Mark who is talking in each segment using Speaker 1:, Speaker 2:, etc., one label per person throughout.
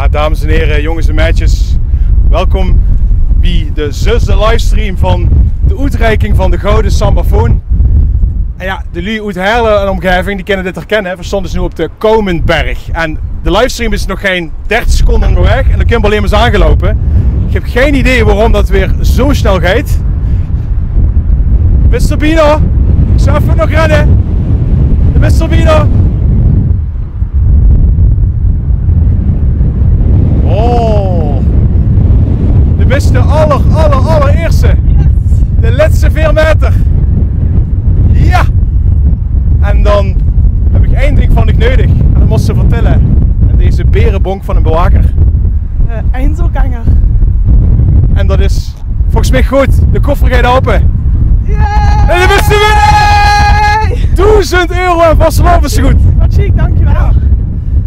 Speaker 1: dames en heren, jongens en meisjes, welkom bij de zesde livestream van de uitreiking van de Gouden Sambafoon. En ja, de lui uit Heerlen en omgeving, die kennen dit herkennen. We stonden dus nu op de Koumenberg. En de livestream is nog geen 30 seconden onderweg en dan kun je alleen maar eens aangelopen. Ik heb geen idee waarom dat weer zo snel gaat. Mr. Bino, ik zou even nog rennen. De Mr. Bino. Oh, de beste allereerste.
Speaker 2: Yes.
Speaker 1: De laatste 4 meter. Ja. En dan heb ik één ding van ik nodig. En dat moest ze vertellen. En deze berenbonk van een bewaker.
Speaker 2: Einzelganger.
Speaker 1: En dat is volgens mij goed. De koffer gaat open.
Speaker 2: Yay!
Speaker 1: En de beste winnaar! €1000 en vastelovens goed.
Speaker 2: Wat chic, dankjewel.
Speaker 1: Ja.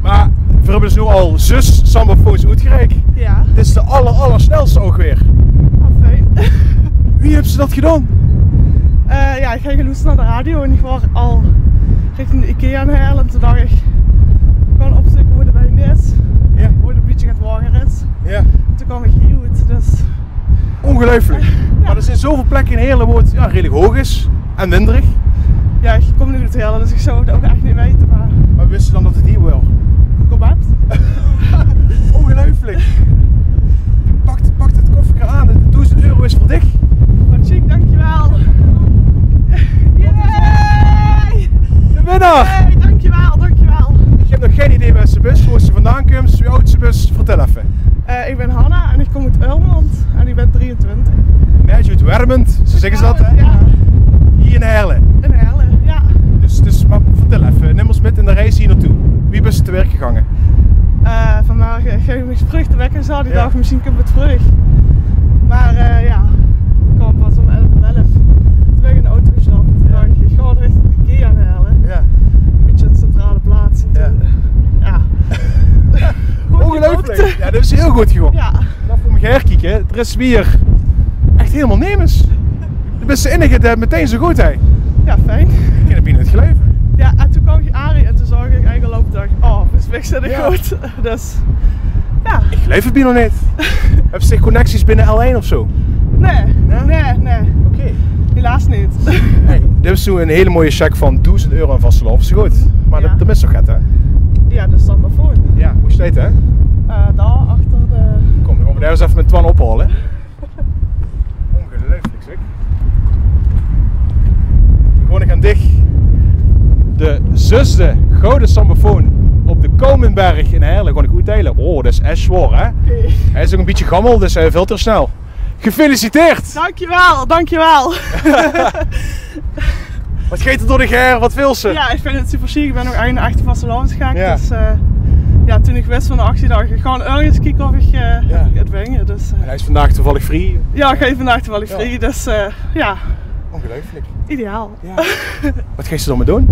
Speaker 1: Maar we hebben dus nu al 6 sambafoons uitgereikt.
Speaker 2: Ja.
Speaker 1: Dit is de allersnelste ook weer.
Speaker 2: Wat fijn.
Speaker 1: Wie heeft ze dat gedaan?
Speaker 2: Ja, ik ging geluisterd naar de radio en ik was al richting de IKEA aan Heerlen. En toen dacht ik gewoon opzoeken hoe de bijna is.
Speaker 1: Ja.
Speaker 2: Hoe de beetje gaat wagen is.
Speaker 1: Ja.
Speaker 2: Toen kwam ik hier uit, dus...
Speaker 1: Ongelooflijk.
Speaker 2: Ja.
Speaker 1: Maar er zijn zoveel plekken in Heerlen waar het redelijk hoog is en winderig.
Speaker 2: Ja, ik kom nu uit Heerlen, dus ik zou het ook echt niet weten, maar...
Speaker 1: Maar wist je dan dat het hier wel?
Speaker 2: Google Maps.
Speaker 1: Ongelooflijk. Pak het koffertje aan, de €1000 is voor dich.
Speaker 2: Wat chic, dankjewel. Yay!
Speaker 1: De winnaar!
Speaker 2: Hey, dankjewel.
Speaker 1: Ik heb nog geen idee waar ze bus, waar ze vandaan komt, wie oud ze bus, vertel even.
Speaker 2: Ik ben Hanna en ik kom uit Urmond en ik ben 23.
Speaker 1: Meisje uit Wermend, zo zeggen ze dat hè?
Speaker 2: Ja,
Speaker 1: Hier in Heerlen.
Speaker 2: in Heerlen, ja.
Speaker 1: Dus maar vertel even, neem ons met in de reis hier naartoe. Wie ben je te werk gegaan?
Speaker 2: Vanmorgen ging ik vroeg te wekken zo, die
Speaker 1: Ja.
Speaker 2: dacht misschien komt het vroeg. Maar ja, ik kwam pas om 11:11. Toen ben ik in de auto gestapt. Toen dacht ik, ik ga richting de IKEA aan Heerlen.
Speaker 1: Ja.
Speaker 2: Een beetje een centrale plaats. En toen, ja. Goed
Speaker 1: Ongelooflijk.
Speaker 2: gekocht.
Speaker 1: Ja, dat is heel goed gewoon.
Speaker 2: Ja.
Speaker 1: Dan voor me herkijken, er is weer echt helemaal nemens. De beste enige die meteen zo goed hij.
Speaker 2: Ja, fijn.
Speaker 1: Ik heb hier niet geloven.
Speaker 2: Ja, en toen kwam ik Arie en toen zag ik eigenlijk lopen dacht ik, oh, dus zit ik
Speaker 1: Ja.
Speaker 2: goed. Dus, ja.
Speaker 1: Ik geloof het hier nog niet. Heb je connecties binnen L1 of zo?
Speaker 2: Nee.
Speaker 1: Oké.
Speaker 2: Helaas niet.
Speaker 1: Hey, dit is nu een hele mooie check van €1000 en vastelovens goed. Maar
Speaker 2: Ja.
Speaker 1: dat is nog het hè?
Speaker 2: Ja, de standafoon.
Speaker 1: Ja, hoe staat het hè?
Speaker 2: Daar achter de...
Speaker 1: Kom, dan gaan we daar eens even met Twan ophalen. Ongelooflijk zeg. Gewoon gaan dicht. De zesde Gouden Sambafoon op de Koumenberg in Heerlen. Gewoon goed delen. Oh, dat is echt zwaar hè?
Speaker 2: Oké.
Speaker 1: Hij is ook een beetje gammel, dus hij veel te snel. Gefeliciteerd!
Speaker 2: Dankjewel.
Speaker 1: Wat geeft er door de ger? Wat wil ze?
Speaker 2: Ja, ik vind het super chic. Ik ben ook eigenlijk naar 18 vastelovens gegaan.
Speaker 1: Ja.
Speaker 2: Dus ja, toen ik wist van de actie dacht ik, gewoon ergens kijken of ik het wingen. Dus
Speaker 1: En hij is vandaag toevallig free.
Speaker 2: ja, ik ga vandaag toevallig
Speaker 1: Ja.
Speaker 2: vrij. Dus ja,
Speaker 1: Ongelooflijk.
Speaker 2: ideaal.
Speaker 1: Ja. Wat ga je dan mee doen?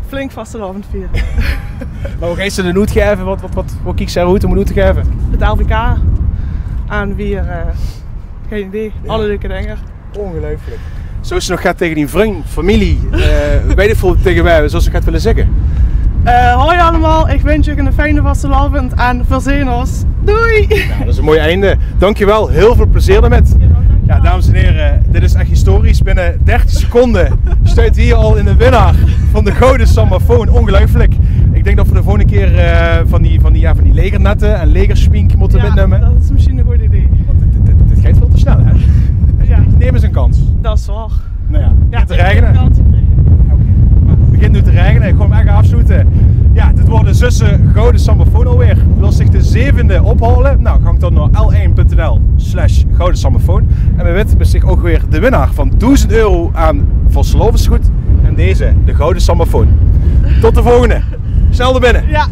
Speaker 2: Flink vastelovend vieren.
Speaker 1: Maar hoe ga je ze de noot geven? Wat kiek ze eruit om een noot te geven?
Speaker 2: Het LVK aan weer, geen idee,
Speaker 1: Ja.
Speaker 2: alle leuke dingen.
Speaker 1: Ongelooflijk. Zoals ze nog gaat tegen die vriend, familie, weet ik veel tegen mij, zoals ze gaat willen zeggen.
Speaker 2: Hoi allemaal, ik wens jullie een fijne vastelovend en verzenos. Doei!
Speaker 1: Ja, dat is een mooi einde. Dankjewel, heel veel plezier daarmee. Ja, dames en heren, dit is echt historisch. Binnen 30 seconden staat hier al in de winnaar van de Gouden Sambafoon. Ongelooflijk. Ik denk dat we de volgende keer van die legernetten en legerspink moeten metnemen.
Speaker 2: dat is misschien een goed idee.
Speaker 1: Want dit gaat veel te snel, hè?
Speaker 2: Ja,
Speaker 1: Neem eens een kans.
Speaker 2: dat is waar.
Speaker 1: Nou ja, het begint te
Speaker 2: ik heb
Speaker 1: regenen.
Speaker 2: kans gekregen.
Speaker 1: Het begint nu te regenen. Ik ga hem echt afsluiten. Ja, dit wordt de zesde Gouden Sambafoon alweer. Wil zich de zevende ophalen? Nou, gang dan naar l1.nl/Gouden Sambafoon. En we weten zich ook weer de winnaar van €1000 aan vastelovensgoed. En deze, de Gouden Sambafoon. Tot de volgende. Snel naar binnen.
Speaker 2: Ja.